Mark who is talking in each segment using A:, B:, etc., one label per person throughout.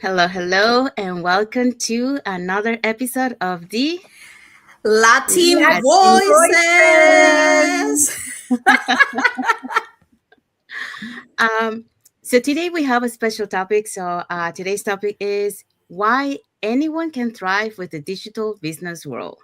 A: Hello, hello, and welcome to another episode of the
B: Latin
A: Latin
B: voices.
A: Um, so today we have a special topic. Today's topic is why anyone can thrive with the digital business world.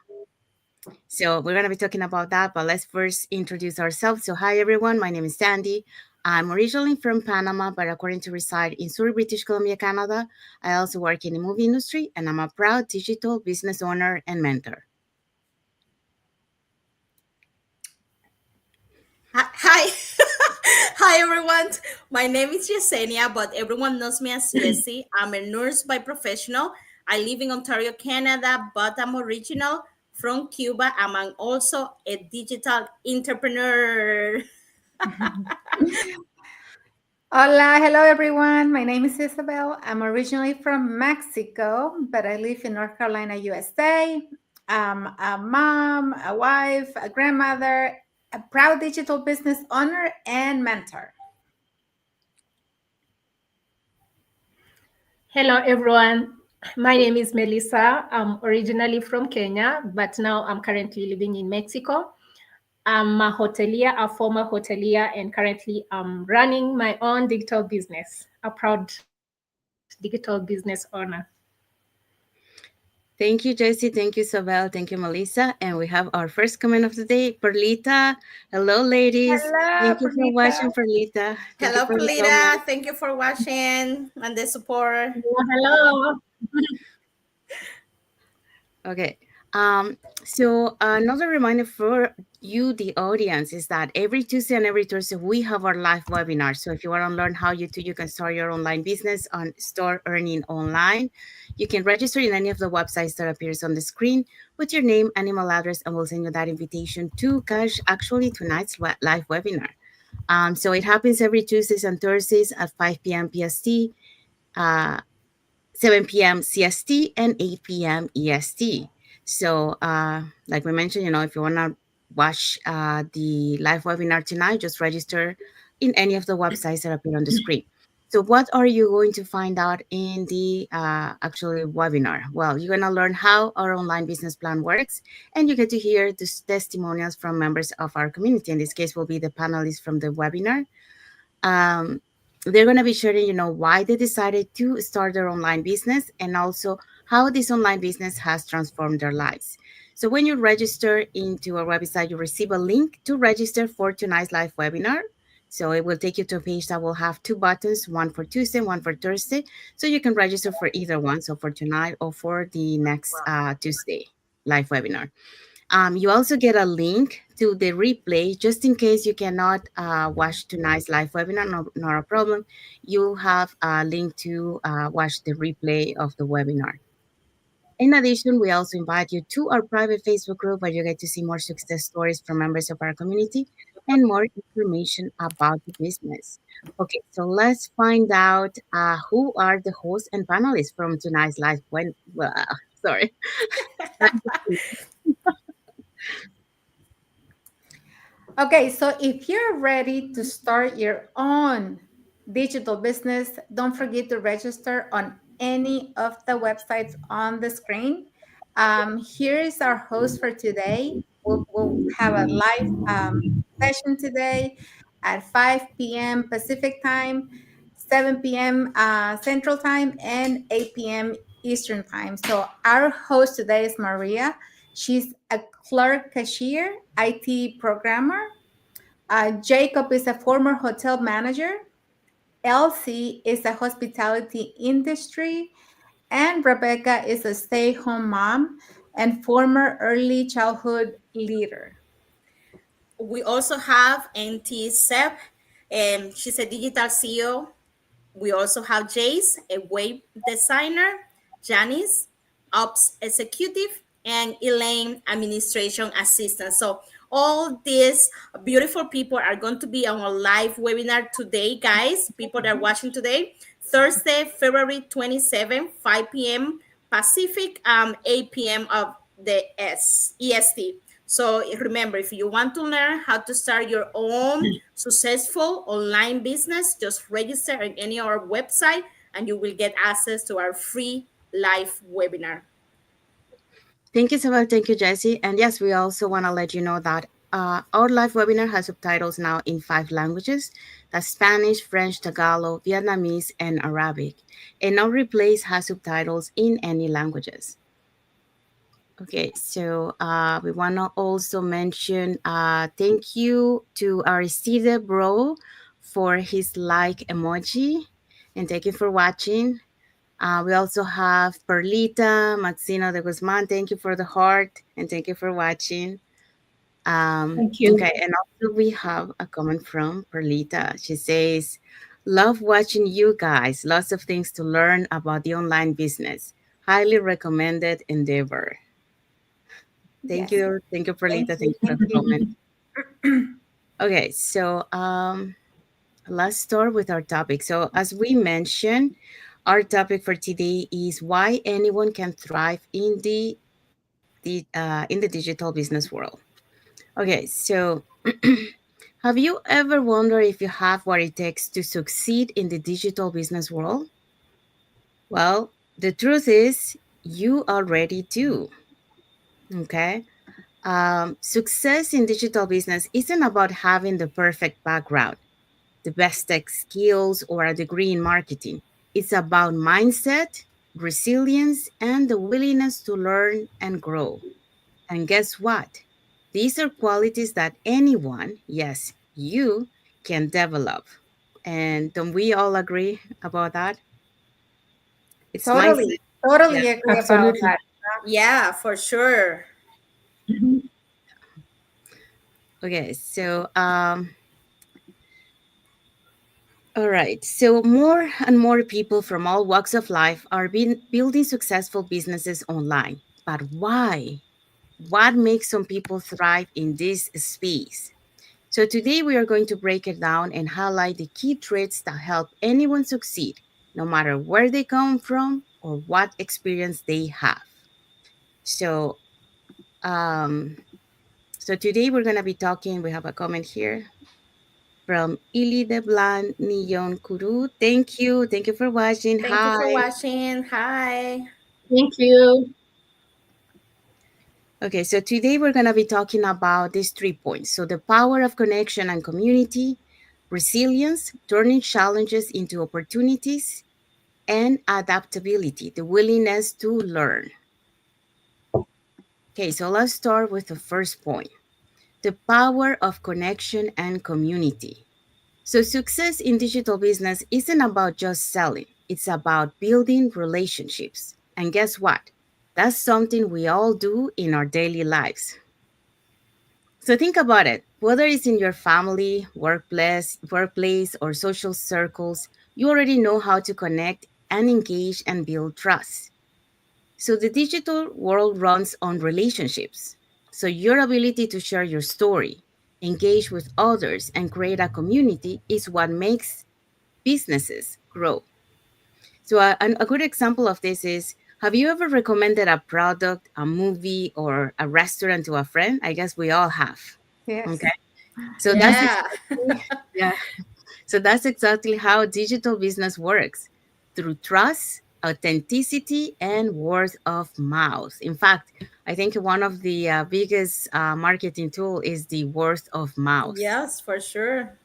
A: So we're going to be talking about that, but let's first introduce ourselves. So hi everyone, my name is Sandy. I'm originally from Panama, but according to reside in Surrey, British Columbia, Canada. I also work in the movie industry, and I'm a proud digital business owner and mentor.
B: Hi. Hi, everyone. My name is Yesenia, but everyone knows me as Jessie. I'm a nurse by professional. I live in Ontario, Canada, but I'm original from Cuba. I'm also a digital entrepreneur.
C: Hola, hello everyone. My name is Isabel. I'm originally from Mexico, but I live in North Carolina, USA. I'm a mom, a wife, a grandmother, a proud digital business owner, and mentor.
D: Hello, everyone. My name is Melissa. I'm originally from Kenya, but now I'm currently living in Mexico. I'm a hotelier, a former hotelier, and currently I'm running my own digital business, a proud digital business owner.
A: Thank you, Jessie. Thank you, Sobel. Thank you, Melissa. And we have our first comment of the day, Perlita. Hello, ladies.
C: Hello,
A: Thank you for
C: Pernita.
A: watching, Perlita. Thank you
B: Hello,
A: for the comment.
B: Polita. Thank you for watching and the support.
D: Hello.
A: Okay. So another reminder for you, the audience, is that every Tuesday and every Thursday we have our live webinar. So if you want to learn how you can start your online business on Store Earning Online, you can register in any of the websites that appears on the screen with your name and email address, and we'll send you that invitation to catch actually tonight's live webinar. So it happens every Tuesdays and Thursdays at 5 p.m. PST. 7 p.m. CST and 8 p.m. EST. So, like we mentioned, if you want to watch the live webinar tonight, just register in any of the websites that appear on the screen. So, what are you going to find out in the actual webinar? Well, you're going to learn how our online business plan works, and you get to hear the testimonials from members of our community. In this case, will be the panelists from the webinar. Um, they're going to be sharing, why they decided to start their online business and also how this online business has transformed their lives. So when you register into our website, you receive a link to register for tonight's live webinar. So it will take you to a page that will have two buttons, one for Tuesday, one for Thursday. So you can register for either one, so for tonight or for the next Tuesday live webinar. You also get a link to the replay just in case you cannot watch tonight's live webinar, not a problem. You have a link to watch the replay of the webinar. In addition, we also invite you to our private Facebook group where you get to see more success stories from members of our community and more information about the business. Okay, so let's find out who are the hosts and panelists from tonight's live. Sorry.
C: Okay, so if you're ready to start your own digital business, don't forget to register on any of the websites on the screen. Here is our host for today. We'll have a live session today at 5 p.m. Pacific time, 7 p.m. Central time, and 8 p.m. Eastern time. So our host today is Maria. She's a clerk cashier, IT programmer. Jacob is a former hotel manager. Elsie is a hospitality industry. And Rebecca is a stay-home mom and former early childhood leader.
B: We also have NT Sep, and she's a digital CEO. We also have Jace, a web designer, Janice, ops executive, and Elaine, administration assistant. So all these beautiful people are going to be on a live webinar today, guys. People that are watching today, Thursday, February 27, 5 p.m. Pacific, 8 p.m. of the EST. So remember, if you want to learn how to start your own successful online business, just register on any of our website and you will get access to our free live webinar.
A: Thank you so much. Thank you, Jessie. And yes, we also want to let you know that our live webinar has subtitles now in 5 languages. That's Spanish, French, Tagalog, Vietnamese, and Arabic. And our replays has subtitles in any languages. Okay, so we want to also mention thank you to Aristide Bro for his like emoji. And thank you for watching. We also have Perlita, Maxino de Guzman. Thank you for the heart and thank you for watching.
D: Thank you.
A: Okay, and also we have a comment from Perlita. She says, love watching you guys. Lots of things to learn about the online business. Highly recommended endeavor. Thank
C: Yes.
A: you. Thank you,
C: Thank
A: Perlita.
C: you.
A: Thank you for
C: Thank
A: the
C: you.
A: comment. Okay, so let's start with our topic. So, as we mentioned, our topic for today is why anyone can thrive in the digital business world. Okay, so have you ever wondered if you have what it takes to succeed in the digital business world? Well, the truth is you already do. Okay. Success in digital business isn't about having the perfect background, the best tech skills, or a degree in marketing. It's about mindset, resilience, and the willingness to learn and grow. And guess what? These are qualities that anyone, yes, you, can develop. And don't we all agree about that? It's mindset.
C: Totally,
A: Yeah.
C: totally agree about
D: Absolutely.
C: that.
B: Yeah, for sure.
D: Mhm.
A: Okay. So, all right. So, more and more people from all walks of life are building successful businesses online. But why? What makes some people thrive in this space? So, today we are going to break it down and highlight the key traits that help anyone succeed, no matter where they come from or what experience they have. So, um, so today we're going to be talking. We have a comment here from Ili de Blan Niyon Kuru. Thank you. Thank you for watching.
B: Thank you
A: Hi.
B: for watching. Hi.
D: Thank you.
A: Okay, so today we're going to be talking about these 3 points. So, the power of connection and community, resilience, turning challenges into opportunities, and adaptability, the willingness to learn. Okay, so let's start with the first point, the power of connection and community. So, success in digital business isn't about just selling, it's about building relationships. And guess what? That's something we all do in our daily lives. So, think about it. Whether it's in your family, workplace, or social circles, you already know how to connect and engage and build trust. So, the digital world runs on relationships. So, your ability to share your story, engage with others, and create a community is what makes businesses grow. So, a good example of this is, have you ever recommended a product, a movie, or a restaurant to a friend? I guess we all have.
C: Yes.
A: Okay. So, that's
D: Yes.
B: Yeah.
A: exactly, yeah. So, that's exactly how digital business works, through trust, authenticity, and word of mouth. In fact, I think one of the biggest marketing tool is the word of mouth.
B: Yes, for sure.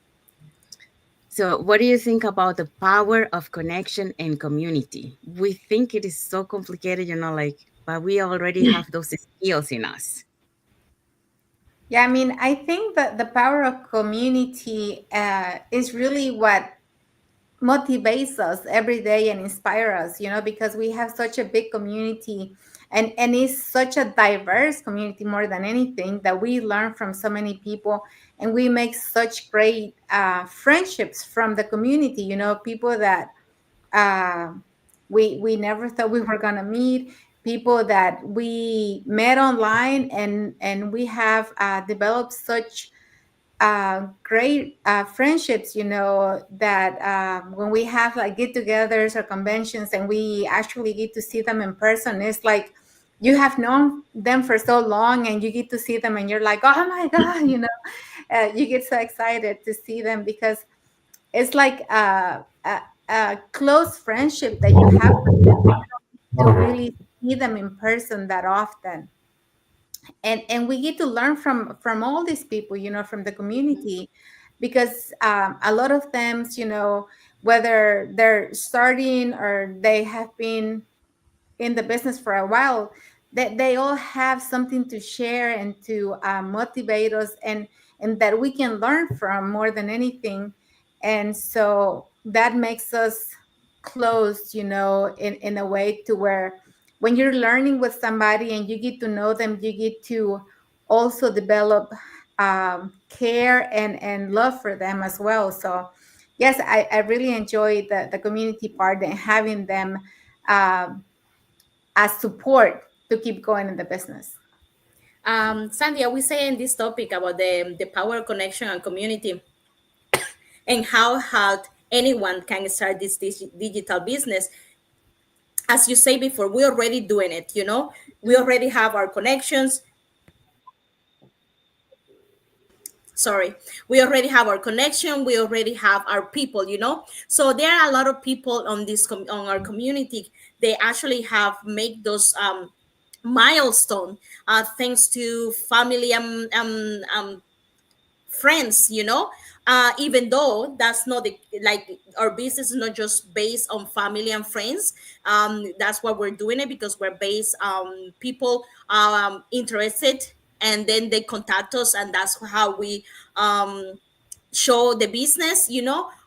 A: So, what do you think about the power of connection and community? We think it is so complicated, like, but we already have those skills in us.
C: Yeah, I mean, I think that the power of community is really what motivates us every day and inspire us, because we have such a big community, and it's such a diverse community more than anything, that we learn from so many people, and we make such great friendships from the community, people that uh, we never thought we were going to meet, people that we met online, and we have developed such great friendships, that when we have like get-togethers or conventions and we actually get to see them in person, it's like you have known them for so long and you get to see them and you're like, oh my God, you get so excited to see them, because it's like close friendship that you have with them, but you don't get to really see them in person that often. And we get to learn from all these people, from the community, because a lot of them, whether they're starting or they have been in the business for a while, that they all have something to share and to motivate us, and that we can learn from more than anything. And so that makes us close, in a way to where when you're learning with somebody and you get to know them, you get to also develop care and love for them as well. So yes, I really enjoy the community part and having them um, as support to keep going in the business.
B: Sandy, I was saying this topic about the power of connection and community, and how anyone can start this digital business. As you say before, we're already doing it. We already have our connections. Sorry, we already have our connection. We already have our people. So there are a lot of people on on our community. They actually have make those milestone, thanks to family friends, even though that's not like our business is not just based on family and friends. That's why we're doing it, because we're based on people interested, and then they contact us, and that's how we um show the business.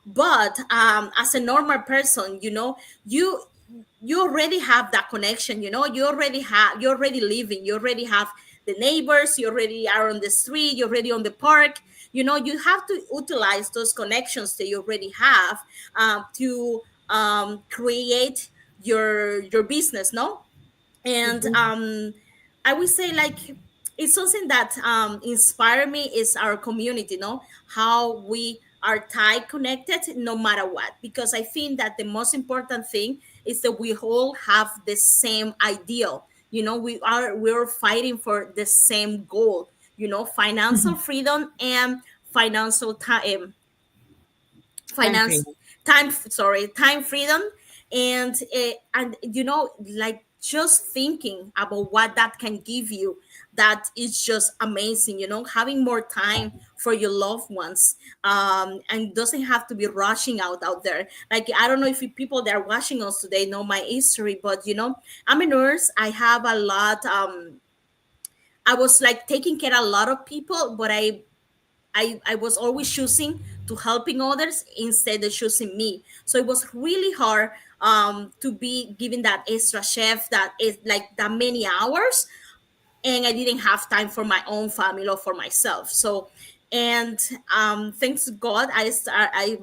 B: But as a normal person, you you already have that connection. You're already living, you already have the neighbors, you already are on the street, you're already on the park. You have to utilize those connections that you already have, to create your business, no? And I would say, like, it's something that inspire me is our community, how we are tied connected no matter what, because I think that the most important thing is that we all have the same ideal. We're fighting for the same goal, financial freedom and financial time,
A: Time
B: finance
A: frame.
B: time sorry time freedom. And like, just thinking about what that can give you, that is just amazing. Having more time for your loved ones, and doesn't have to be rushing out there. Like, I don't know if you people that are watching us today know my history, but I'm a nurse. I have a lot. I was like taking care of a lot of people, but I was always choosing to helping others instead of choosing me. So it was really hard to be given that extra chef that is like that many hours, and I didn't have time for my own family or for myself. So, and thanks to God, I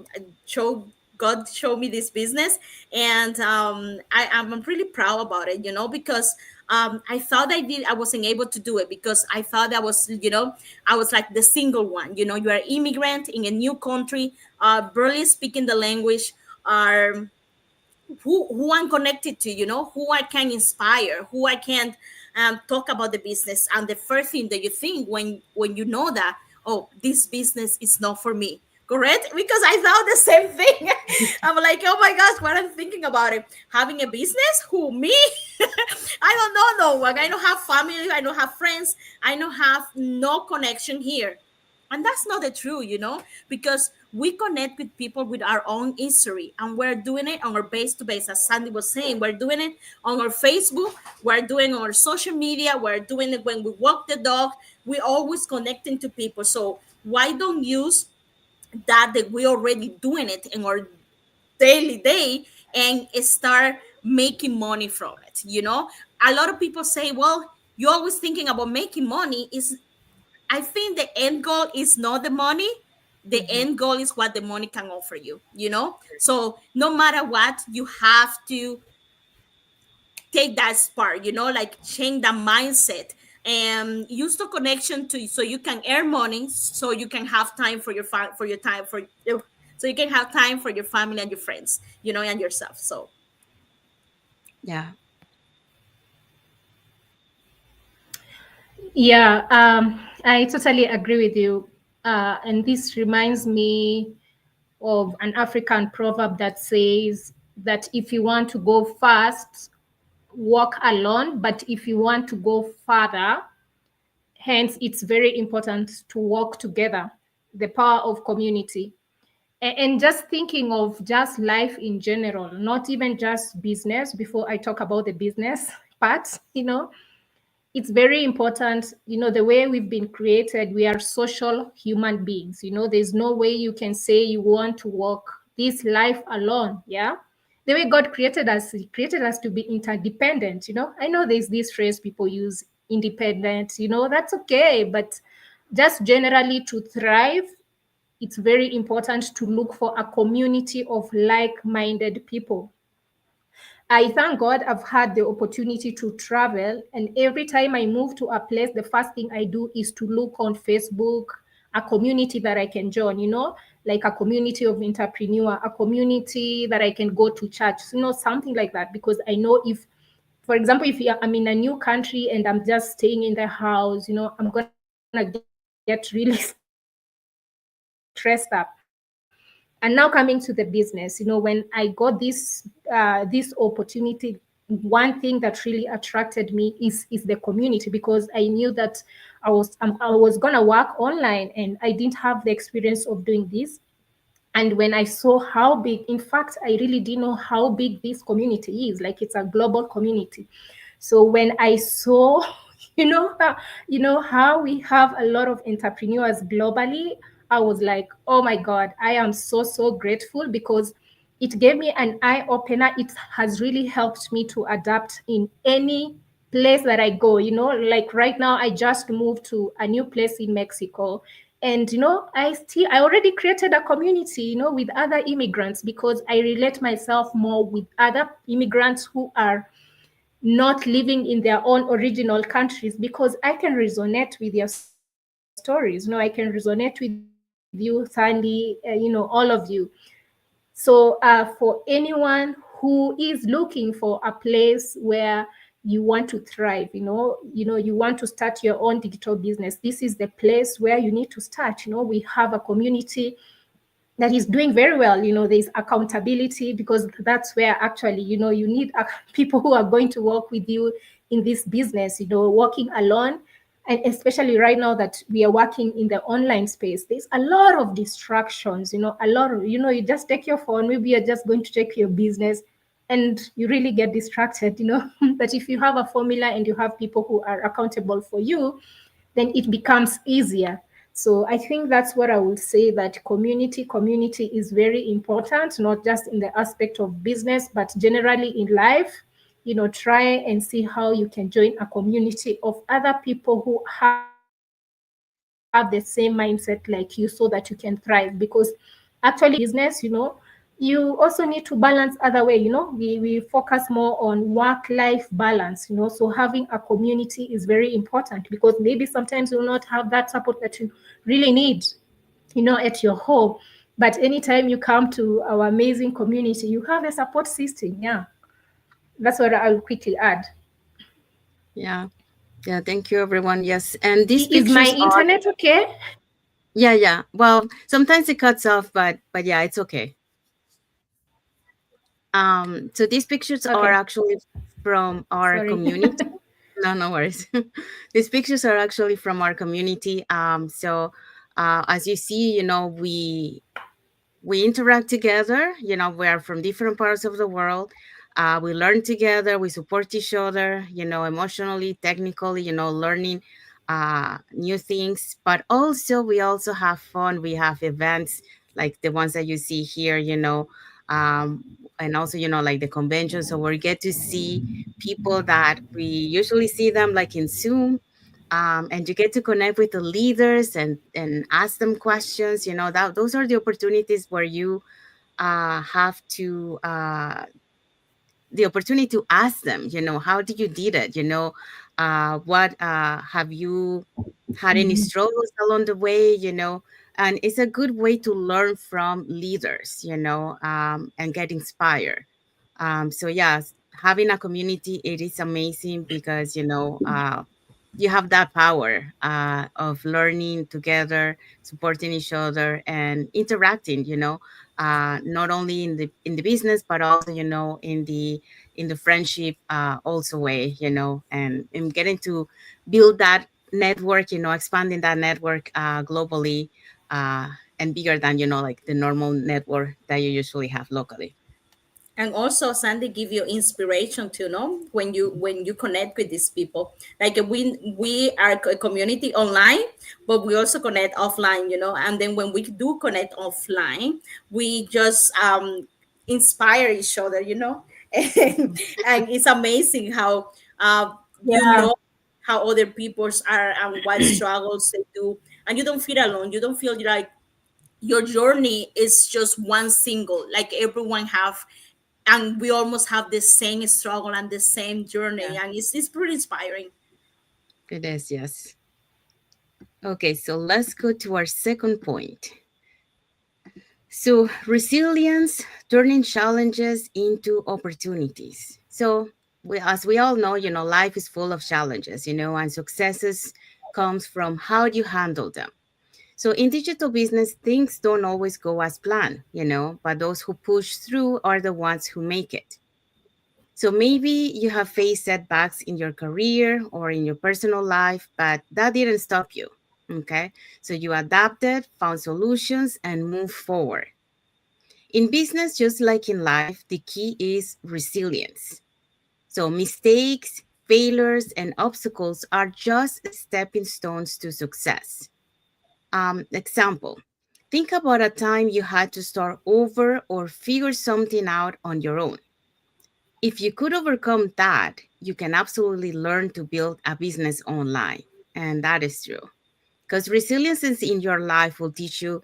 B: showed God showed me this business, and I'm really proud about it. Because I thought I wasn't able to do it, because I thought I was like the single one. You are immigrant in a new country, barely speaking the language, are who I'm connected to, who I can inspire, who I can talk about the business. And the first thing that you think when you know that, oh, this business is not for me, correct? Because I thought the same thing. I'm like, oh my gosh, what I'm thinking about it, having a business, who, me? I don't know no one. I don't have family, I don't have friends, I don't have no connection here. And that's not the truth, because we connect with people with our own history, and we're doing it on our base to base. As Sandy was saying, we're doing it on our Facebook, we're doing it on our social media, we're doing it when we walk the dog. We always connecting to people. So why don't use that we already doing it in our daily day, and start making money from it? A lot of people say, well, you're always thinking about making money. Is I think the end goal is not the money. The
C: Mhm.
B: end goal is what the money can offer you. So no matter what, you have to take that spark, like change the mindset and use the connection to so you can earn money, so you can have time for for your time for so you can have time for your family and your friends, and yourself. So
A: Yeah.
D: Yeah, I totally agree with you. And this reminds me of an African proverb that says that if you want to go fast, walk alone, but if you want to go further, hence it's very important to work together. The power of community. And just thinking of just life in general, not even just business, before I talk about the business part, it's very important. The way we've been created, we are social human beings. There's no way you can say you want to walk this life alone. Yeah. The way God created us, He created us to be interdependent. I know there's this phrase people use, independent, that's okay. But just generally to thrive, it's very important to look for a community of like-minded people. I thank God I've had the opportunity to travel, and every time I move to a place, the first thing I do is to look on Facebook, a community that I can join, like a community of entrepreneur, a community that I can go to church, something like that. Because I know if, for example, if I'm in a new country and I'm just staying in the house, I'm gonna get really stressed up. And now coming to the business, when I got this opportunity, one thing that really attracted me is the community, because I knew that I was gonna work online and I didn't have the experience of doing this. And when I saw how big, in fact, I really didn't know how big this community is. Like, it's a global community. So when I saw, how we have a lot of entrepreneurs globally, I was like, oh my God, I am so grateful, because it gave me an eye opener. It has really helped me to adapt in any place that I go. Like right now, I just moved to a new place in Mexico. And I already created a community, with other immigrants, because I relate myself more with other immigrants who are not living in their own original countries, because I can resonate with your stories. I can resonate with you, Sandy, all of you. So for anyone who is looking for a place where you want to thrive, you want to start your own digital business, this is the place where you need to start. We have a community that is doing very well. There's accountability, because that's where actually, you need people who are going to work with you in this business. Working alone, and especially right now that we are working in the online space, there's a lot of distractions. A lot of, you just take your phone, maybe you're just going to check your business, and you really get distracted. But if you have a formula and you have people who are accountable for you, then it becomes easier. So I think that's what I would say, that community is very important, not just in the aspect of business, but generally in life. Try and see how you can join a community of other people who have the same mindset like you, so that you can thrive. Because actually in business, you also need to balance other way. We focus more on work-life balance. So having a community is very important, because maybe sometimes you'll not have that support that you really need, at your home. But anytime you come to our amazing community, you have a support system. Yeah, that's what I'll quickly add.
A: Yeah. Yeah. Thank you, everyone. Yes. And these
D: Is my
A: pictures are,
D: internet okay?
A: yeah, yeah. Well, sometimes it cuts off, but yeah, it's okay. So these pictures are
D: Okay,
A: actually from our
D: sorry.
A: community. No, no worries. These pictures are actually from our community. So as you see, we interact together. We are from different parts of the world. We learn together, we support each other, emotionally, technically, learning new things. But also we also have fun. We have events like the ones that you see here, and also, like the convention. So we get to see people that we usually see them like in Zoom. And you get to connect with the leaders and ask them questions. That those are the opportunities where you have to the opportunity to ask them, how did you did it, what have you had any struggles along the way, and it's a good way to learn from leaders, and get inspired. So yes, having a community, it is amazing because you have that power of learning together, supporting each other, and interacting. not only in the business, but also, in the friendship also way, and in getting to build that network, expanding that network globally, uh, and bigger than, like the normal network that you usually have locally.
B: And also Sandy give you inspiration to know when you connect with these people, like we are a community online, but we also connect offline, and then when we do connect offline, we just inspire each other, and it's amazing how you
D: Yeah.
B: know how other people's are and what struggles they do, and you don't feel alone, you don't feel like your journey is just one single, like everyone have, and we almost have the same struggle and the same journey,
A: Yeah,
B: and it's pretty inspiring.
A: it is, yes. Okay, so let's go to our second point. So, resilience, turning challenges into opportunities. So, as we all know, life is full of challenges, and successes comes from how you handle them. So, in digital business, things don't always go as planned, but those who push through are the ones who make it. So, maybe you have faced setbacks in your career or in your personal life, but that didn't stop you. Okay. So, you adapted, found solutions, and moved forward. In business, just like in life, the key is resilience. So, mistakes, failures, and obstacles are just stepping stones to success. Example, think about a time you had to start over or figure something out on your own. If you could overcome that, you can absolutely learn to build a business online. And that is true. Because resilience in your life will teach you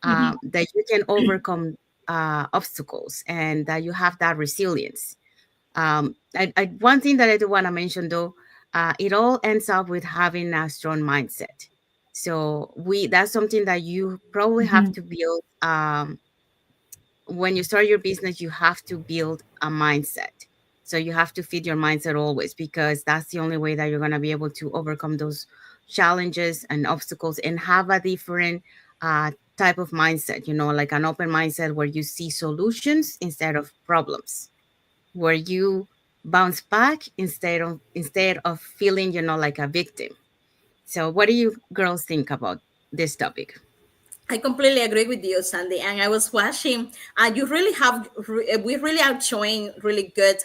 D: Mhm.
A: that you can overcome obstacles and that you have that resilience. One thing that I do want to mention though, it all ends up with having a strong mindset. So that's something that you probably have
D: Mhm.
A: to build. When you start your business, you have to build a mindset. So you have to feed your mindset always, because that's the only way that you're going to be able to overcome those challenges and obstacles and have a different type of mindset, like an open mindset where you see solutions instead of problems, where you bounce back instead of feeling, like a victim. So what do you girls think about this topic?
B: I completely agree with you, Sandy. And I was watching. You really have. We really are showing really good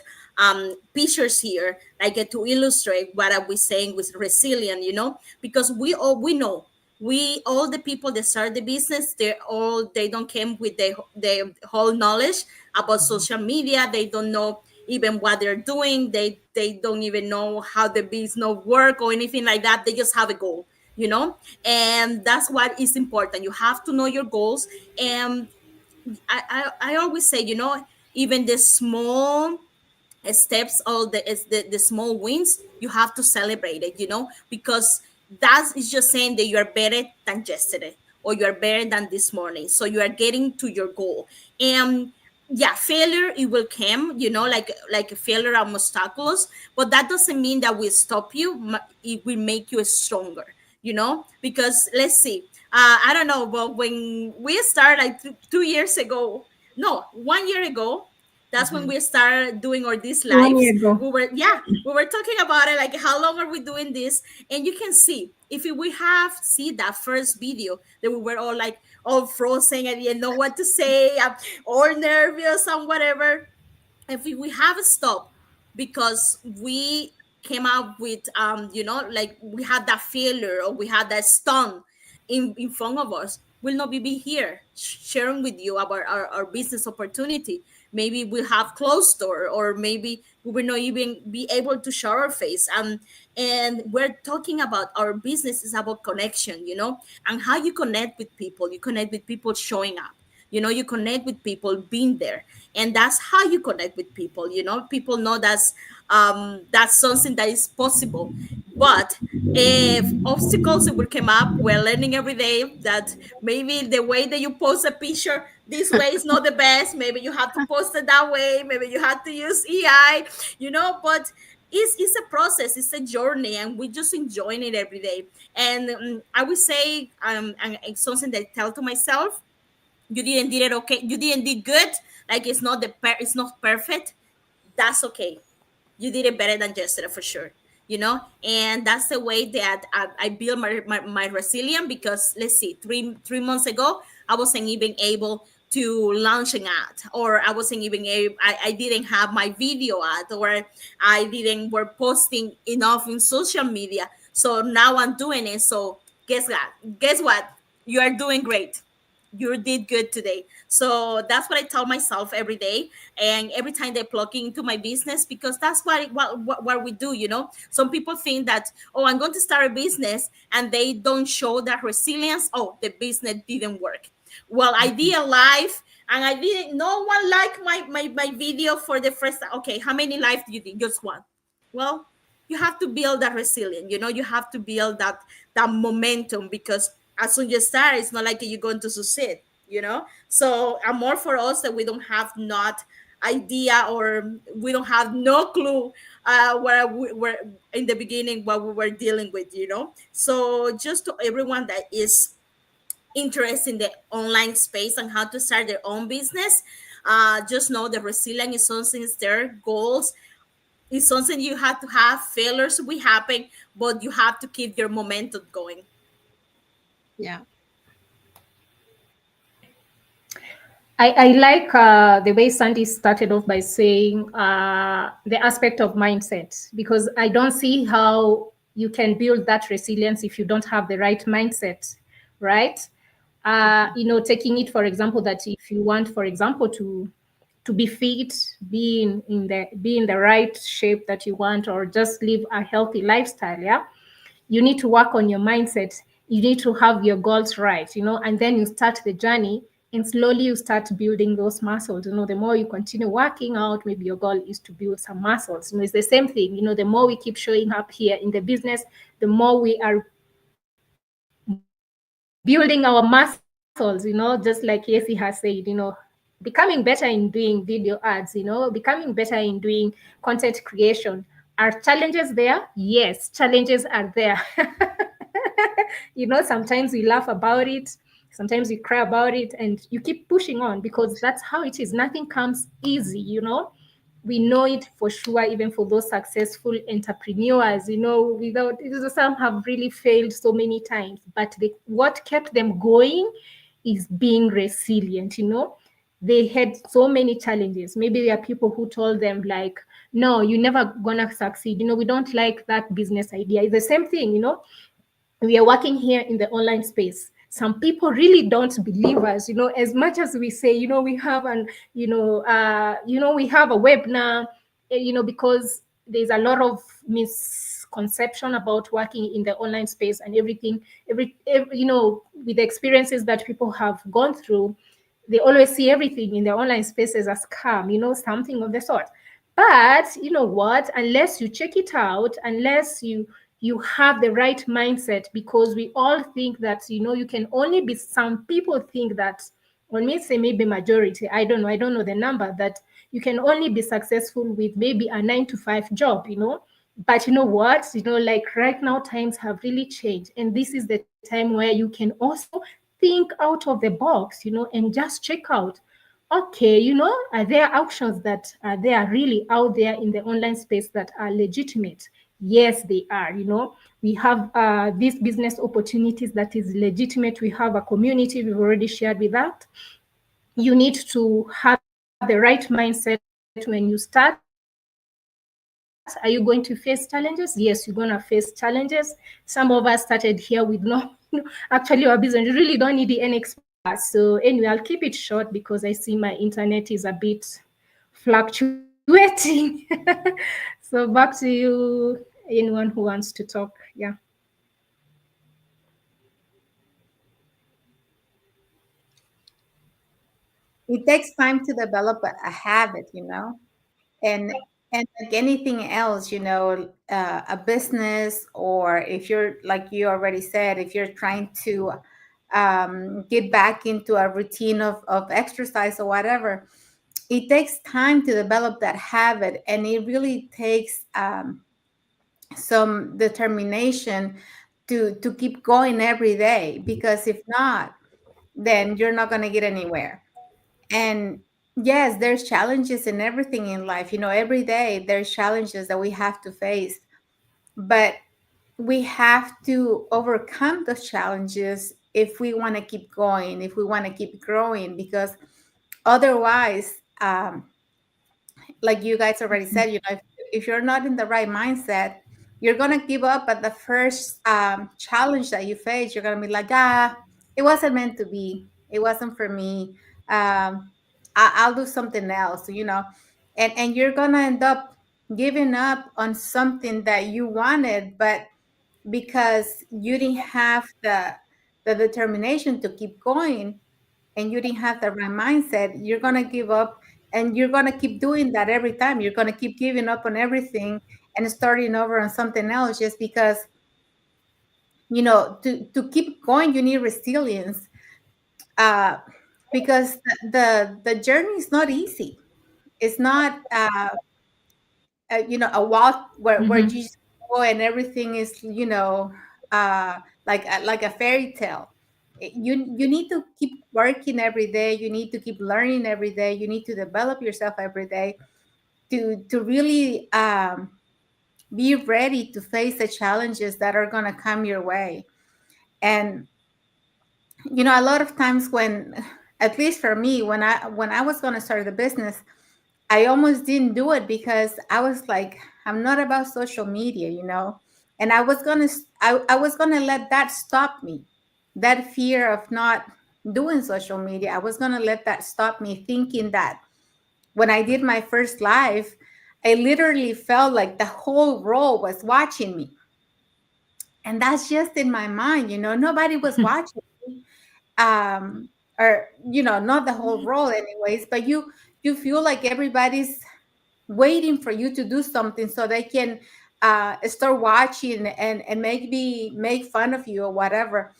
B: pictures here, like to illustrate what are we saying with resilient. Because we know we all the people that start the business, they don't came with the whole knowledge about social media. They don't know even what they're doing. They don't even know how the business work or anything like that. They just have a goal, and that's what is important. You have to know your goals. And I always say, even the small steps, all the small wins, you have to celebrate it, because that is just saying that you are better than yesterday, or you are better than this morning, so you are getting to your goal. And yeah, failure, it will come, like a failure and obstacles, but that doesn't mean that will stop you. It will make you stronger, because let's see, I don't know, but when we started like 2 years ago, no, 1 year ago, that's when
A: Mhm.
B: we started doing all these
D: 1 year
B: lives.
D: ago.
B: We were talking about it, like how long are we doing this? And you can see, if we have see that first video, that we were all like all frozen and didn't know what to say, all nervous and whatever. If we have a stop, because we came up with like we had that failure, or we had that stun in front of us, we'll not be here sharing with you about our business opportunity. Maybe we'll have closed door, or maybe we will not even be able to show our face. And we're talking about our business is about connection, and how you connect with people. You connect with people showing up, you connect with people being there, and that's how you connect with people. People know that's something that is possible. But if obstacles will come up, we're learning every day that maybe the way that you post a picture this way is not the best. Maybe you have to post it that way, maybe you have to use AI, but it's a process, it's a journey, and we just enjoying it every day. And I would say, and it's something that I tell to myself, You didn't did it okay. You didn't did good. Like it's not perfect. That's okay. You did it better than yesterday for sure. You know, and that's the way that I build my resilience. Because let's see, three months ago I wasn't even able to launch an ad, or I wasn't even able, I didn't have my video ad, or I didn't were posting enough in social media. So now I'm doing it. So guess what, you are doing great. You did good today. So that's what I tell myself every day, and every time they plug into my business, because that's what we do. You know, some people think that, oh, I'm going to start a business, and they don't show that resilience. Oh, the business didn't work. Well, I did a live, and I didn't. No one liked my video for the first time. Okay, how many lives do you did? Just one. Well, you have to build that resilience. You know, you have to build that momentum, because as soon as you start, it's not like you're going to succeed. You know, so I'm more for us that we don't have not idea, or we don't have no clue where we were in the beginning, what we were dealing with. You know, so just to everyone that is interested in the online space and how to start their own business, just know the resilience is something, their goals, it's something you have to have. Failures will happen, but you have to keep your momentum going.
A: Yeah.
D: I like the way Sandy started off by saying the aspect of mindset, because I don't see how you can build that resilience if you don't have the right mindset, right? Taking it for example, that if you want, for example, to be fit, be in the right shape that you want, or just live a healthy lifestyle, yeah, you need to work on your mindset. You need to have your goals right, and then you start the journey, and slowly you start building those muscles. The more you continue working out, maybe your goal is to build some muscles. It's the same thing. The more we keep showing up here in the business, the more we are building our muscles, just like Yesi has said, becoming better in doing video ads, becoming better in doing content creation. Are challenges there? Yes, challenges are there. Sometimes we laugh about it, sometimes we cry about it, and you keep pushing on, because that's how it is. Nothing comes easy. We know it for sure, even for those successful entrepreneurs, without, some have really failed so many times, but what kept them going is being resilient. They had so many challenges. Maybe there are people who told them, like, no, you're never gonna succeed, we don't like that business idea. It's the same thing. We are working here in the online space. Some people really don't believe us, as much as we say, we have we have a webinar, because there's a lot of misconception about working in the online space and everything. Every with the experiences that people have gone through, they always see everything in the online space as a scam, something of the sort. But you know what? Unless you check it out, unless you have the right mindset, because we all think that you can only be. Some people think that, or may say maybe majority. I don't know the number, that you can only be successful with maybe a 9 to 5 job. But you know what? Like right now, times have really changed, and this is the time where you can also think out of the box, and just check out, okay, are there options that are there really out there in the online space that are legitimate? Yes, they are. We have these business opportunities that is legitimate. We have a community we've already shared with that. You need to have the right mindset when you start. Are you going to face challenges? Yes, you're going to face challenges. Some of us started here with no, actually, our business, you really don't need any experts. So anyway, I'll keep it short because I see my internet is a bit fluctuating. So back to you, anyone who wants to talk. Yeah.
C: It takes time to develop a habit, and like anything else, a business, or if you're, like you already said, if you're trying to get back into a routine of exercise or whatever, it takes time to develop that habit, and it really takes some determination to keep going every day, because if not, then you're not going to get anywhere. And yes, there's challenges in everything in life. Every day there's challenges that we have to face, but we have to overcome those challenges if we want to keep going, if we want to keep growing, because otherwise, like you guys already said, if you're not in the right mindset, you're gonna give up at the first challenge that you face. You're gonna be like, it wasn't meant to be. It wasn't for me. I'll do something else, and you're gonna end up giving up on something that you wanted, but because you didn't have the determination to keep going, and you didn't have the right mindset, you're going to give up, and you're going to keep doing that every time. You're going to keep giving up on everything and starting over on something else, just because, to keep going, you need resilience, uh, because the journey is not easy. It's not a walk where you
D: Mhm.
C: just go and everything is, like a fairy tale. You need to keep working every day. You need to keep learning every day. You need to develop yourself every day to really be ready to face the challenges that are going to come your way. And a lot of times, when, at least for me, when I was going to start the business, I almost didn't do it because I was like, I'm not about social media, and I was gonna let that stop me. That fear of not doing social media, I was gonna let that stop me, thinking that when I did my first live, I literally felt like the whole world was watching me. And that's just in my mind, nobody was watching me. Or not the whole world anyways, but you feel like everybody's waiting for you to do something so they can start watching and maybe make fun of you or whatever.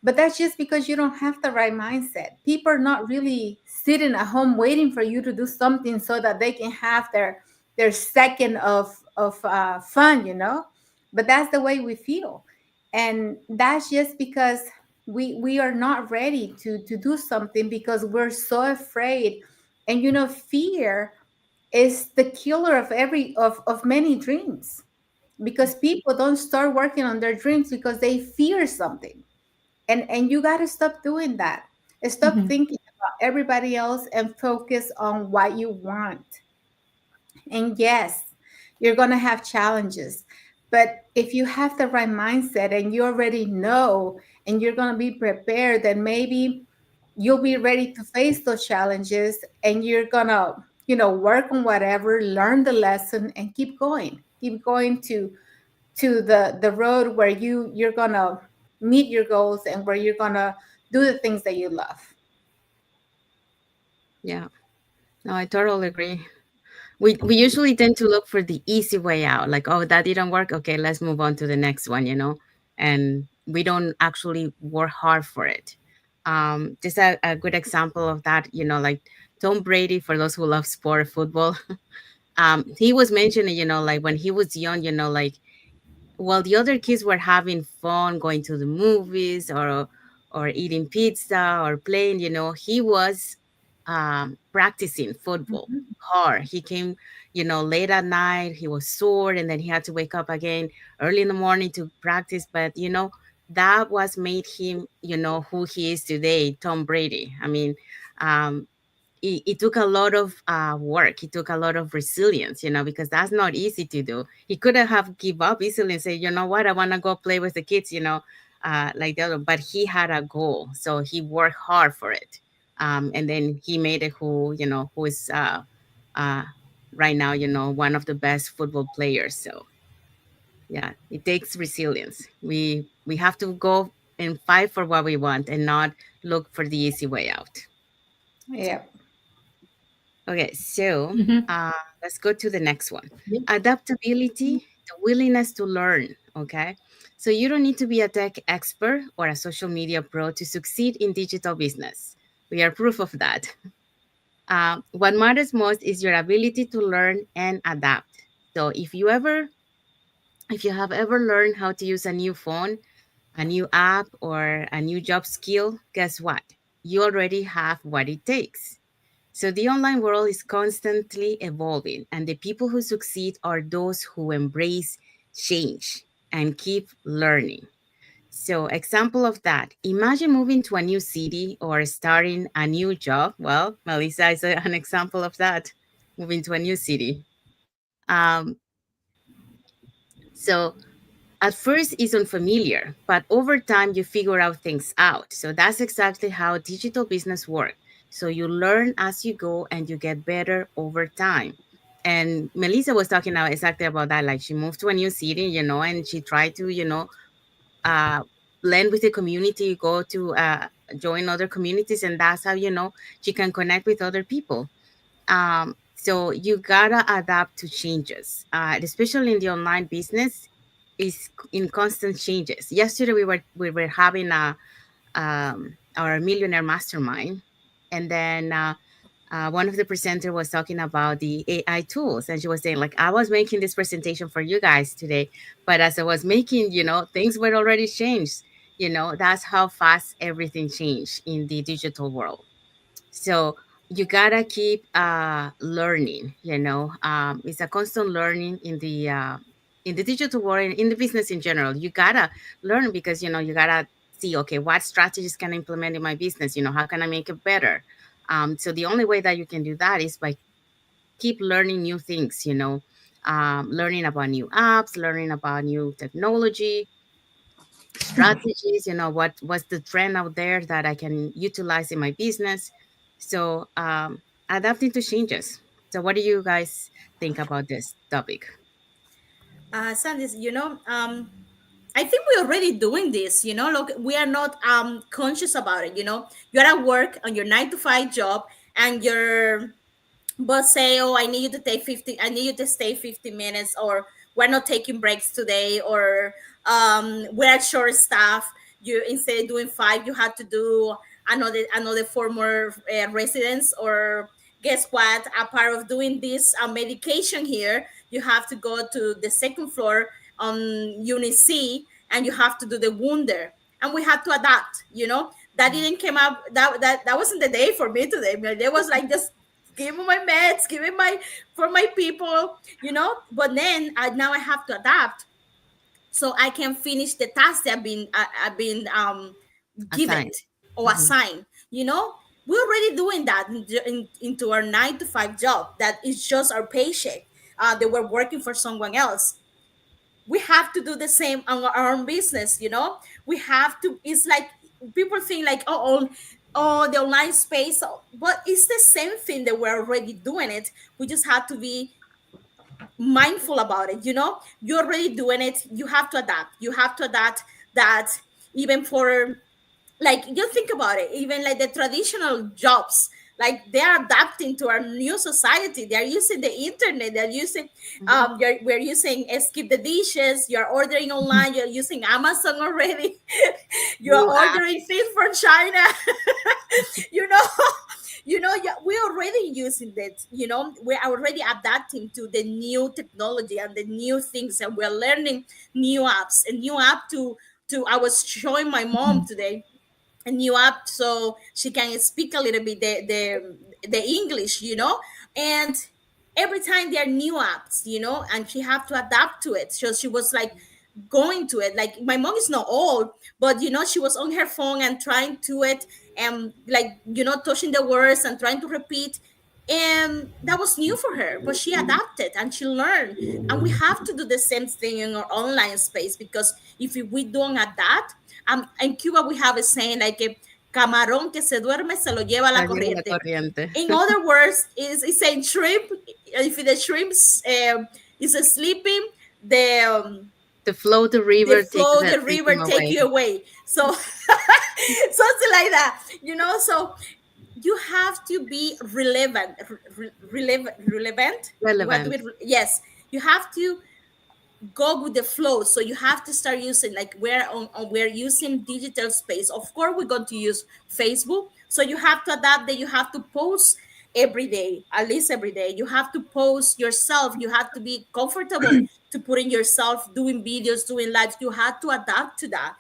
C: But that's just because you don't have the right mindset. People are not really sitting at home waiting for you to do something so that they can have their second of fun, But that's the way we feel, and that's just because we are not ready to do something, because we're so afraid. And fear is the killer of many dreams, because people don't start working on their dreams because they fear something. And you got to stop doing that. Stop
D: Mhm.
C: thinking about everybody else and focus on what you want. And yes, you're going to have challenges, but if you have the right mindset and you already know and you're going to be prepared, then maybe you'll be ready to face those challenges, and you're going to work on whatever, learn the lesson, and keep going to the road where you're going to meet your goals, and where you're going to do the things that you love.
A: Yeah. No, I totally agree. We usually tend to look for the easy way out, like, oh, that didn't work, okay, let's move on to the next one, and we don't actually work hard for it. Just a good example of that, like Tom Brady, for those who love sport football. He was mentioning, like when he was young, like while the other kids were having fun going to the movies or eating pizza or playing, he was practicing football
D: Mhm.
A: hard. He came, late at night. He was sore, and then he had to wake up again early in the morning to practice. But that was made him, who he is today, Tom Brady. I mean, um, it took a lot of work. It took a lot of resilience, because that's not easy to do. He could have give up easily and say, you know what, I want to go play with the kids, like the other. But he had a goal, so he worked hard for it, and then he made it who is uh, right now, one of the best football players. So yeah, it takes resilience. We have to go and fight for what we want and not look for the easy way out.
C: Yeah.
A: Okay, so
D: Mhm.
A: uh, let's go to the next one.
D: Yeah.
A: Adaptability, the willingness to learn. Okay, so you don't need to be a tech expert or a social media pro to succeed in digital business. We are proof of that. What matters most is your ability to learn and adapt. So if you have ever learned how to use a new phone, a new app, or a new job skill, guess what? you already have what it takes. So the online world is constantly evolving, and the people who succeed are those who embrace change and keep learning. So, example of that, imagine moving to a new city or starting a new job. Well, Melissa is an example of that, moving to a new city. Um, so, at first it's unfamiliar, but over time you figure out things out. So that's exactly how digital business works. So you learn as you go and you get better over time. And Melissa was talking about exactly about that. Like she moved to a new city, and she tried to, uh, blend with the community, go to join other communities, and that's how she can connect with other people. So you gotta adapt to changes, especially in the online business, is in constant changes. Yesterday we were having our millionaire mastermind, and then one of the presenter was talking about the AI tools, and she was saying like, I was making this presentation for you guys today, but as I was making, things were already changed. That's how fast everything changed in the digital world. So you gotta keep learning. It's a constant learning in the digital world and in the business in general. You gotta learn because you gotta see, okay, what strategies can I implement in my business. How can I make it better? So the only way that you can do that is by keep learning new things. Learning about new apps, learning about new technology strategies, what's the trend out there that I can utilize in my business. So adapting to changes. So what do you guys think about this topic?
B: Sandis, I think we're already doing this, look, we are not conscious about it, you're at work on your 9 to 5 job, and your but say, oh, I need you to stay 50 minutes, or we're not taking breaks today, or we're at short staff. You, instead of doing 5, you had to do another 4 more residents. Or guess what, a part of doing this medication here, you have to go to the second floor on unit C, and you have to do the wound there. And we had to adapt, that didn't came up, that wasn't the day for me today. There was like, just give me my meds, give me my, for my people, but then now I have to adapt so I can finish the task that I've been given
A: Assign.
B: or
A: Mhm.
B: assigned. We're already doing that into our 9 to 5 job. That is just our paycheck. That we're working for someone else. We have to do the same on our own business. We have to. It's like people think like, oh, the online space, but it's the same thing that we're already doing it. We just have to be mindful about it. You're already doing it. You have to adapt. You have to adapt that, even for, like, you think about it, even like the traditional jobs, like they're adapting to our new society. They're using the internet. They're using
A: Mhm.
B: we're using skip the dishes. You're ordering online. You're using Amazon already. You're
A: New app.
B: ordering things from China. you know yeah, we're already using that. We're already adapting to the new technology and the new things, and we're learning new apps, a new app to I was showing my mom today a new app so she can speak a little bit the English, and every time there are new apps, and she have to adapt to it. So she was like going to it. Like, my mom is not old, but she was on her phone and trying to it, and like, touching the words and trying to repeat. And that was new for her, but she adapted and she learned. And we have to do the same thing in our online space, because if we don't adapt, in Cuba we have a saying like, camarón que se duerme se lo lleva la
A: La lleva la
B: corriente.
A: corriente.
B: In other words, is saying shrimp. If the shrimps is sleeping, the
A: To flow the
B: the
A: river
B: flow, the
A: takes
B: river
A: them
B: take
A: away.
B: you away. So something like that, So you have to be relevant. You have to
A: Relevant.
B: be, yes. You have to go with the flow. So you have to start using, like, we're using digital space. Of course, we're going to use Facebook. So you have to adapt that. You have to post every day, at least every day. You have to post yourself. You have to be comfortable to putting yourself doing videos, doing lives. You have to adapt to that.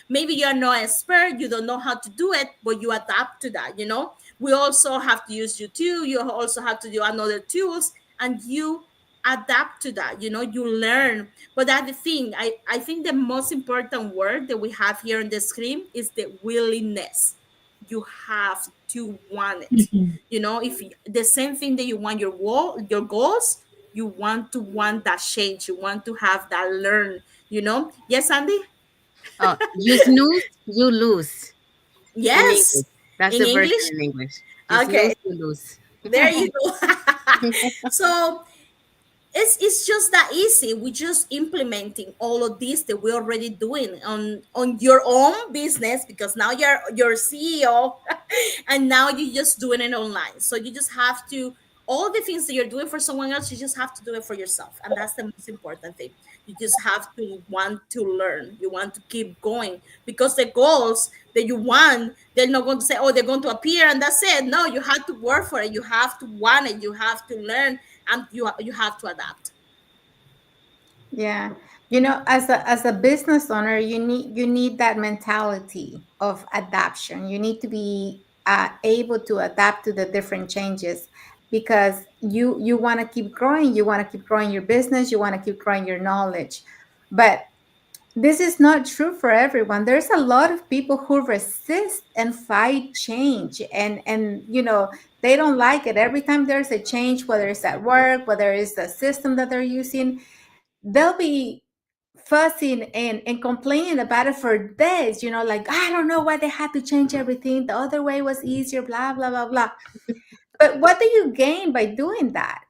B: Maybe you're not expert, you don't know how to do it, but you adapt to that. We also have to use YouTube. You also have to do another tools, and you adapt to that. You learn. But that's the thing. I think the most important word that we have here on the screen is the willingness. You have to want it. If the same thing that you want your goals, you want that change, you want to have that learn. Yes, Andy?
A: Oh, you snooze, you lose in
B: Yes,
A: English. That's
B: in
A: the version
B: English.
A: in English. You
B: Okay,
A: snooze, you lose.
B: there you go. So it's just that easy. We just implementing all of this that we're already doing on your own business, because now you're CEO and now you're just doing it online. So you just have to, all the things that you're doing for someone else, you just have to do it for yourself, and that's the most important thing. You just have to want to learn. You want to keep going, because the goals that you want, they're not going to say, oh, they're going to appear and that's it. No, you have to work for it. You have to want it. You have to learn, and you have to adapt.
C: Yeah. As a business owner, you need that mentality of adaptation. You need to be able to adapt to the different changes, because you want to keep growing. You want to keep growing your business. You want to keep growing your knowledge. But this is not true for everyone. There's a lot of people who resist and fight change, and they don't like it. Every time there's a change, whether it's at work, whether it's the system that they're using, they'll be fussing and complaining about it for days, like, I don't know why they had to change everything. The other way was easier, blah, blah, blah, blah. But what do you gain by doing that?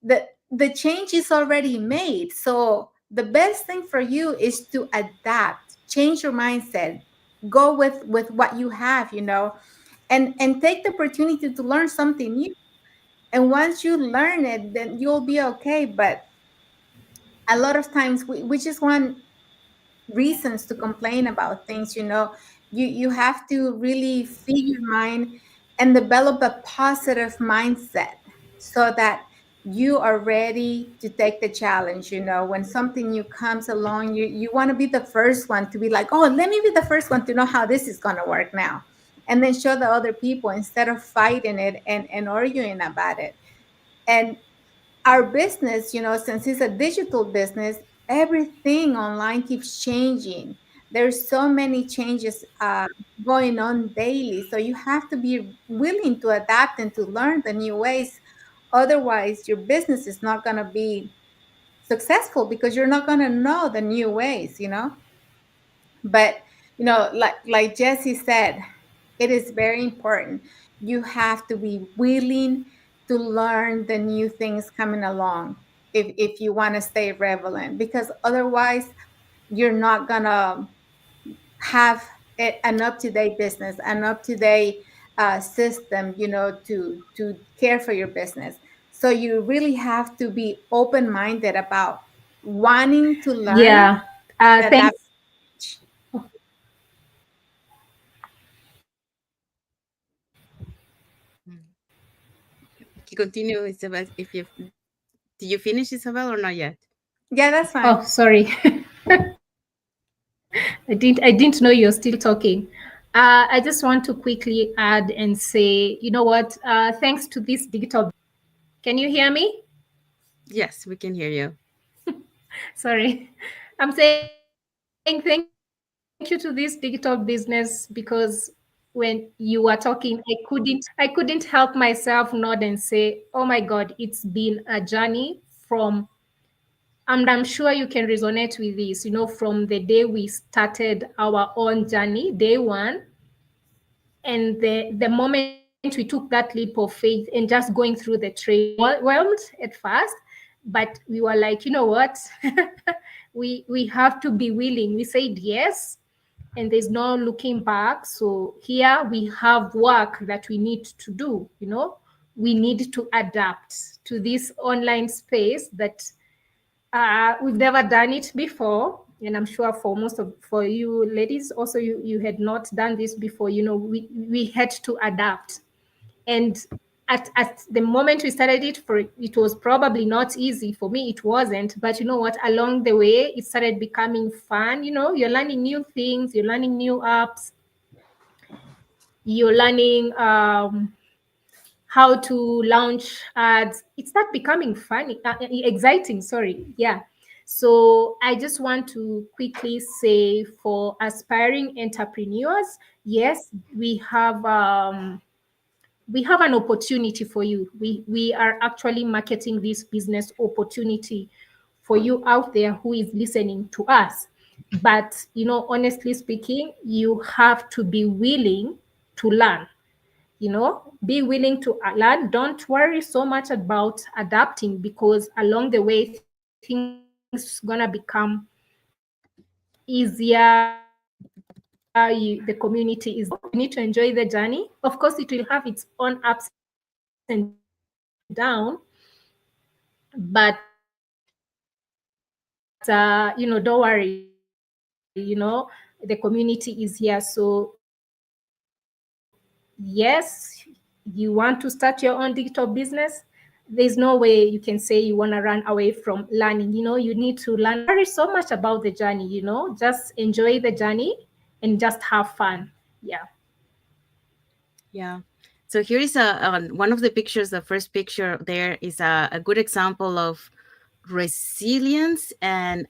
C: The change is already made. So the best thing for you is to adapt, change your mindset, go with what you have, and take the opportunity to learn something new. And once you learn it, then you'll be okay. But a lot of times we just want reasons to complain about things. You have to really feed your mind and develop a positive mindset, so that you are ready to take the challenge. When something new comes along, you want to be the first one to be like, oh, let me be the first one to know how this is going to work now, and then show the other people, instead of fighting it and arguing about it. And our business, since it's a digital business, everything online keeps changing. There's so many changes going on daily. So you have to be willing to adapt and to learn the new ways. Otherwise, your business is not going to be successful, because you're not going to know the new ways. But like Jesse said, it is very important. You have to be willing to learn the new things coming along, if you want to stay relevant, because otherwise you're not gonna have an up-to-date business, an up-to-date system, to care for your business. So you really have to be open-minded about wanting to learn
D: Yeah.
C: and adapt.
D: Thanks.
A: Mm. You continue, Isabel. If you Did you finish, Isabel, or not yet?
C: Yeah, that's
D: Oh,
C: fine.
D: sorry. I didn't know you're still talking. I just want to quickly add and say, you know what? Thanks to this digital, can you hear me?
A: Yes, we can hear you.
D: Sorry. I'm saying thank you to this digital business, because when you were talking, I couldn't help myself nod and say, oh my God, it's been a journey from, and I'm sure you can resonate with this, from the day we started our own journey, day one, and the moment we took that leap of faith and just going through the training, we were overwhelmed at first, but we were like, you know what? We have to be willing. We said yes, and there's no looking back. So here we have work that we need to do. We need to adapt to this online space that we've never done it before, and I'm sure for you ladies also, you had not done this before. We had to adapt, and at the moment we started it, for it was probably not easy. For me it wasn't, but you know what, along the way it started becoming fun. You know, you're learning new things, you're learning new apps, you're learning how to launch ads. It started becoming funny, exciting, sorry. Yeah. So I just want to quickly say, for aspiring entrepreneurs, yes, we have an opportunity for you. We are actually marketing this business opportunity for you out there who is listening to us. But you know, honestly speaking, you have to be willing to learn. You know, be willing to learn. Don't worry so much about adapting, because along the way things gonna become easier. The community is there. You need to enjoy the journey. Of course it will have its own ups and down, but don't worry, the community is here. So yes, you want to start your own digital business, there's no way you can say you want to run away from learning. You need to learn. Don't worry so much about the journey. Just enjoy the journey and just have fun. Yeah.
A: Yeah. So here is one of the pictures. The first picture there is a good example of resilience and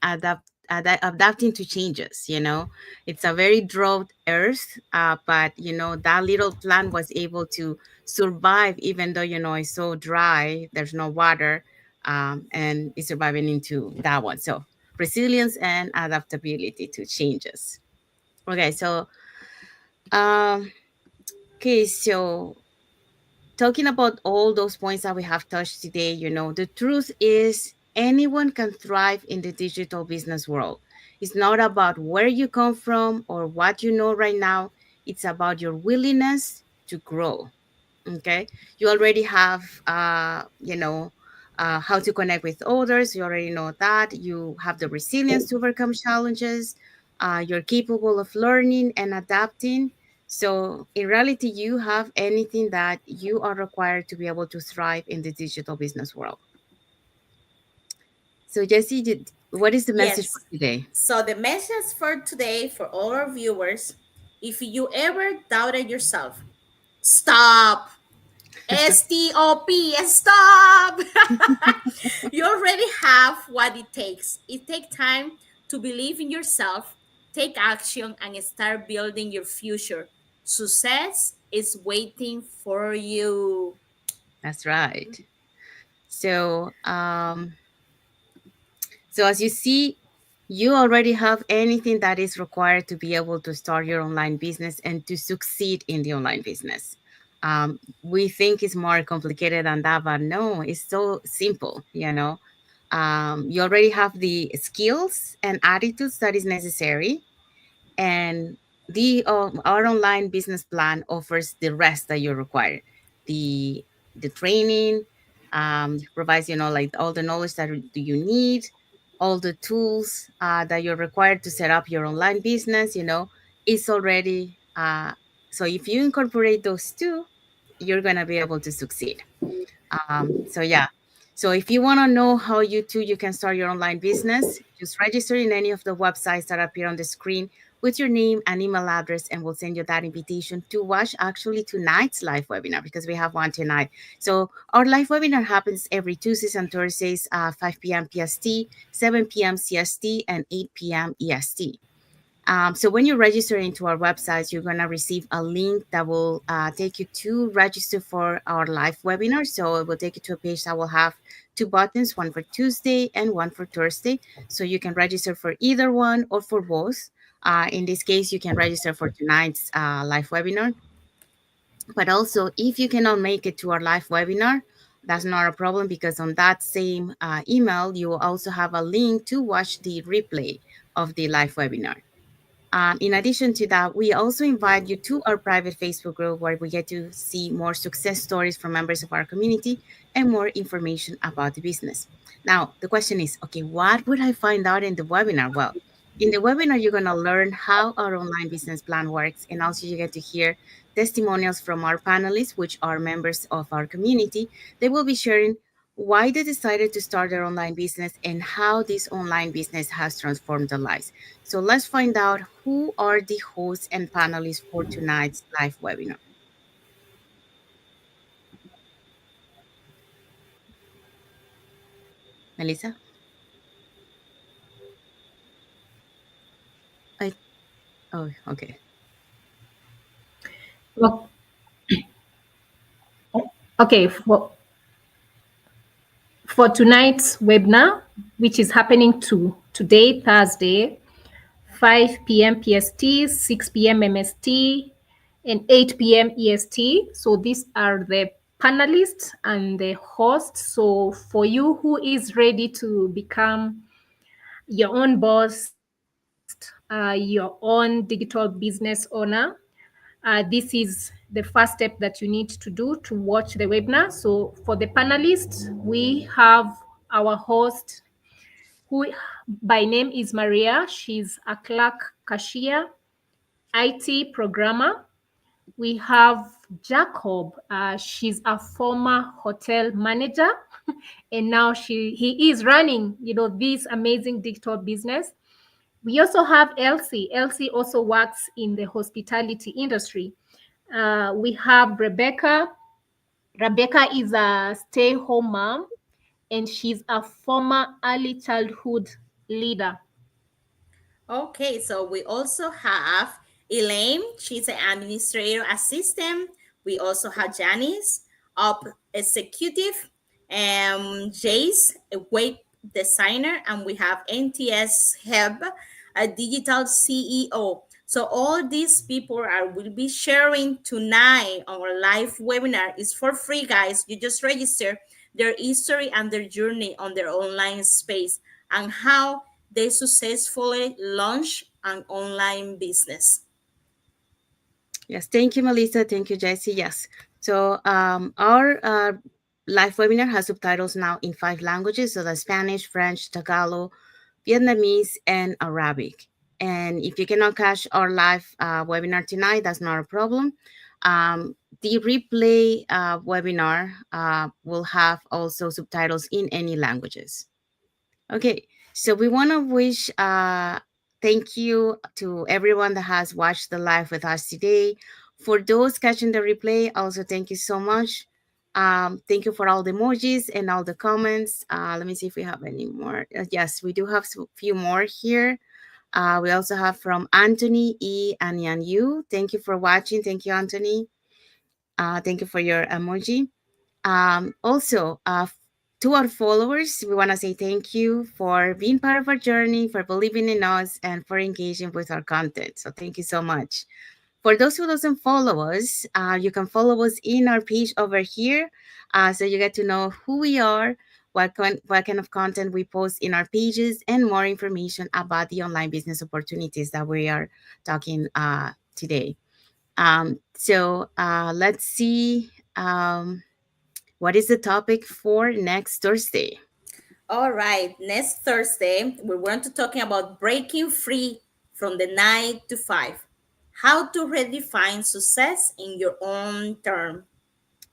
A: adapting to changes. You know, it's a very drought earth, but you know that little plant was able to survive even though you know it's so dry. There's no water, and it's surviving into that one. So resilience and adaptability to changes. Okay, so um, okay, so talking about all those points that we have touched today, you know, the truth is anyone can thrive in the digital business world. It's not about where you come from or what you know right now, it's about your willingness to grow. Okay, you already have you know how to connect with others. You already know that you have the resilience to overcome challenges. You're capable of learning and adapting. So in reality you have anything that you are required to be able to thrive in the digital business world. So Jesse, what is the message for
B: Yes.
A: today?
B: So the message for today for all our viewers, if you ever doubted yourself, stop. Stop. Stop. You already have what it takes. It takes time to believe in yourself, take action, and start building your future. Success is waiting for you.
A: That's right. So so as you see, you already have anything that is required to be able to start your online business and to succeed in the online business. We think it's more complicated than that, but no, it's so simple, you know. You already have the skills and attitudes that is necessary, and the our online business plan offers the rest that you require. The the training provides you know like all the knowledge that do you need, all the tools that you're required to set up your online business, you know, it's already so if you incorporate those two, you're going to be able to succeed. So yeah. So if you want to know how you can start your online business, just register in any of the websites that appear on the screen with your name and email address, and we'll send you that invitation to watch actually tonight's live webinar because we have one tonight. So our live webinar happens every Tuesdays and Thursdays, 5 p.m. PST, 7 p.m. CST, and 8 p.m. EST. So when you register into our website, you're going to receive a link that will take you to register for our live webinar. So it will take you to a page that will have two buttons, one for Tuesday and one for Thursday. So you can register for either one or for both. In this case, you can register for tonight's live webinar. But also, if you cannot make it to our live webinar, that's not a problem because on that same email, you will also have a link to watch the replay of the live webinar. In addition to that, we also invite you to our private Facebook group where we get to see more success stories from members of our community and more information about the business. Now, the question is, okay, what would I find out in the webinar? Well, in the webinar, you're going to learn how our online business plan works, and also you get to hear testimonials from our panelists, which are members of our community. They will be sharing why they decided to start their online business and how this online business has transformed their lives. So let's find out who are the hosts and panelists for tonight's live webinar. Melissa? I, oh, okay.
D: Well, okay, for tonight's webinar, which is happening today, Thursday, 5 p.m. PST, 6 p.m. MST, and 8 p.m. EST. So these are the panelists and the hosts. So for you who is ready to become your own boss, your own digital business owner, this is the first step that you need to do to watch the webinar. So for the panelists, we have our host who by name is Maria. She's a clerk cashier, IT programmer. We have Jacob. She's a former hotel manager, and now he is running, this amazing digital business. We also have Elsie. Elsie also works in the hospitality industry. We have Rebecca. Rebecca is a stay-home mom, and she's a former early childhood leader.
B: Okay, so we also have Elaine, she's an administrator assistant. We also have Janice, up executive, Jace, a web designer, and we have NTS Hub, a digital CEO. So all these people are will be sharing tonight on our live webinar. It's for free, guys. You just register their history and their journey on their online space and how they successfully launch an online business.
A: Yes, thank you, Melissa. Thank you, Jessie. Yes. So our live webinar has subtitles now in 5 languages. So the Spanish, French, Tagalog, Vietnamese, and Arabic. And if you cannot catch our live webinar tonight, that's not a problem. The replay webinar will have also subtitles in any languages. Okay, so we want to wish thank you to everyone that has watched the live with us today. For those catching the replay, also thank you so much. Thank you for all the emojis and all the comments. Let me see if we have any more. Yes, we do have a few more here. We also have from Anthony E. and Yan Yu. Thank you for watching. Thank you, Anthony. Thank you for your emoji. Also, to our followers, we want to say thank you for being part of our journey, for believing in us, and for engaging with our content. So thank you so much. For those who doesn't follow us, you can follow us in our page over here, so you get to know who we are, what kind of content we post in our pages, and more information about the online business opportunities that we are talking today. So let's see. What is the topic for next Thursday?
B: All right, next Thursday, we're going to talking about breaking free from the 9 to 5. How to redefine success in your own term.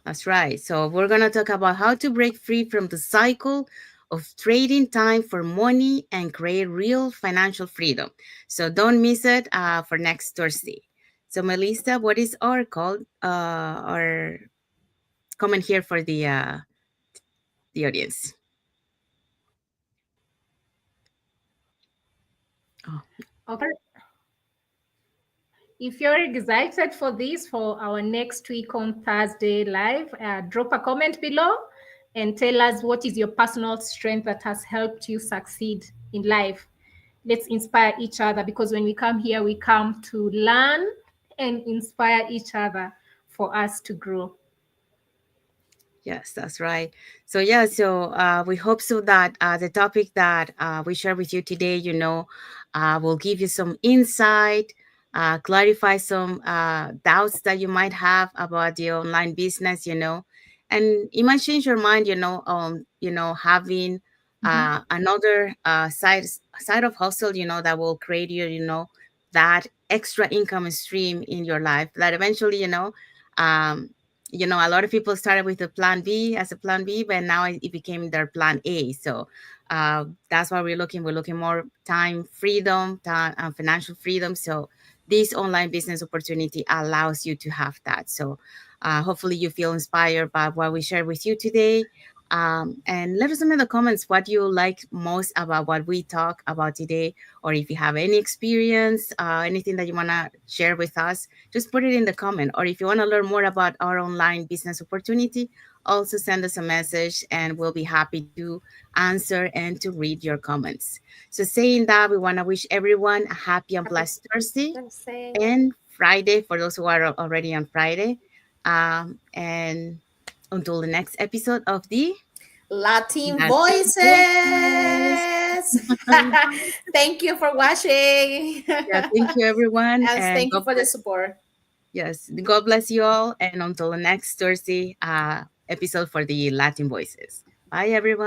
A: That's right. So we're going to talk about how to break free from the cycle of trading time for money and create real financial freedom. So don't miss it for next Thursday. So Melissa, what is our call? Our comment here for the audience. Oh,
D: Okay. If you're excited for this, for our next week on Thursday live, drop a comment below and tell us what is your personal strength that has helped you succeed in life. Let's inspire each other, because when we come here, we come to learn and inspire each other for us to grow.
A: yes, that's right. So yeah, so we hope so that the topic that we share with you today, will give you some insight, clarify some doubts that you might have about the online business, and it might change your mind, having
D: Mhm.
A: another side of hustle, that will create you, that extra income stream in your life that eventually, um, a lot of people started with a plan B as a plan B, but now it became their plan A. So that's why we're looking more time freedom, time, financial freedom. So this online business opportunity allows you to have that. So hopefully you feel inspired by what we shared with you today. And let us know in the comments what you like most about what we talk about today, or if you have any experience, anything that you want to share with us, just put it in the comment. Or if you want to learn more about our online business opportunity, also send us a message and we'll be happy to answer and to read your comments. So saying that, we want to wish everyone a happy and
D: Happy
A: blessed Thursday
D: Thursday.
A: and Friday for those who are already on Friday. And until the next episode of the
B: Latin
A: Latin Voices.
B: voices. Thank you for watching.
A: Yeah, thank you everyone,
B: And
A: and
B: thank you
A: God
B: for the
A: bless.
B: support.
A: Yes, God bless you all, and until the next Thursday episode for the Latin Voices. Bye, everyone.